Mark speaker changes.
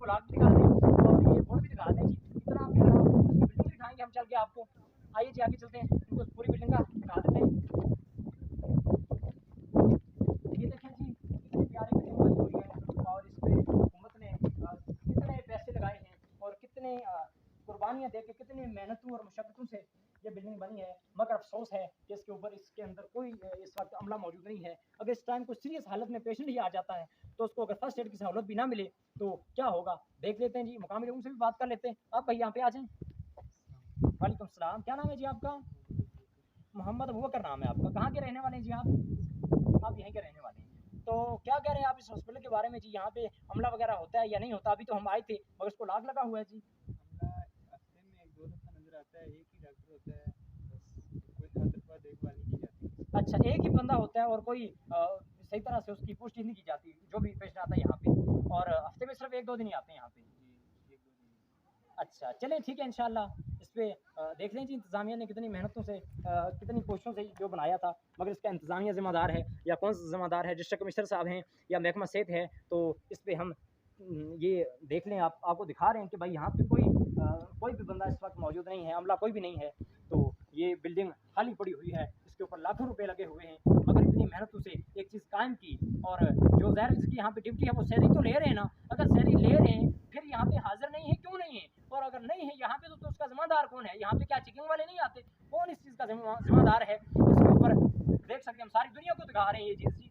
Speaker 1: Blog भी दिखा दें और ये बोर्ड भी दिखा दें जी। इतना प्यारा उसकी बिल्डिंग दिखाएंगे हम चल के आपको। आइए जी आगे चलते हैं, इनको पूरी बिल्डिंग का दिखा देते हैं। ये देखें जी कितनी प्यारी बिल्डिंग बनी हुई है और इस पर हुकूमत ने कितने पैसे लगाए हैं और कितने कुर्बानियाँ दे के कितनी मेहनतों और मुशक्क़तों से ये बिल्डिंग बनी है। मगर अफसोस है कि इसके ऊपर इसके अंदर कोई इस वक्त अमला मौजूद नहीं है। अगर इस टाइम कोई सीरियस हालत में पेशेंट ही आ जाता है तो उसको अगर फर्स्ट एड की सहूलत भी ना मिले तो क्या होगा, देख लेते हैं जी। मुकामी लोगों से भी बात कर लेते हैं। आप भाई यहाँ पे आ जाएँ। वालेकुम सलाम, क्या नाम है जी आपका? मोहम्मद अबूबकर नाम है आपका। कहाँ के रहने वाले हैं जी आप यहीं के रहने वाले हैं। तो क्या कह रहे हैं आप इस हॉस्पिटल के बारे में जी? यहाँ पे हमला वगैरह होता है या नहीं होता? अभी तो हम आए थे मगर उसको लाग लगा हुआ है जी।
Speaker 2: हमला हफ्ते में 1-2 दफ़ा नज़र आता है, एक ही डॉक्टर होता है, बस कोई ज़्यादा दफ़ा देखभाल नहीं की जाती।
Speaker 1: अच्छा, एक ही बंदा होता है और कोई सही तरह से उसकी पुष्टि नहीं की जाती जो भी पेशेंट आता है यहाँ पे, और हफ्ते में सिर्फ 1-2 दिन ही आते हैं यहाँ पे।
Speaker 2: जी, 1-2 दिन।
Speaker 1: अच्छा, चलें ठीक है इंशाल्लाह इस पे देख लें जी। इंतज़ामिया ने कितनी मेहनतों से कितनी कोशिशों से जो बनाया था, मगर इसका इंतज़ामिया ज़िम्मेदार है या कौन सा ज़िम्मेदार है? डिस्ट्रिक्ट कमिश्नर साहब हैं या महकमा सेहत है? तो इस पे हम ये देख लें, आपको दिखा रहे हैं कि भाई यहाँ पे कोई भी बंदा इस वक्त मौजूद नहीं है, अमला कोई भी नहीं है। तो ये बिल्डिंग खाली पड़ी हुई है, इसके ऊपर लाखों रुपए लगे हुए हैं, मगर इतनी मेहनतों से एक चीज़ कायम की। और जो ज़ाहिर जिसकी यहाँ पे ड्यूटी है वो सैलरी तो ले रहे हैं ना, अगर सैलरी ले रहे हैं फिर यहाँ पे हाजिर नहीं है, क्यों नहीं है? और अगर नहीं है यहाँ पे तो उसका जिम्मेदार कौन है? यहाँ पे क्या चेकिंग वाले नहीं आते? कौन इस चीज़ का जिम्मेदार है? इसके ऊपर देख सकते हैं हम, सारी दुनिया को दिखा रहे हैं ये चीज़।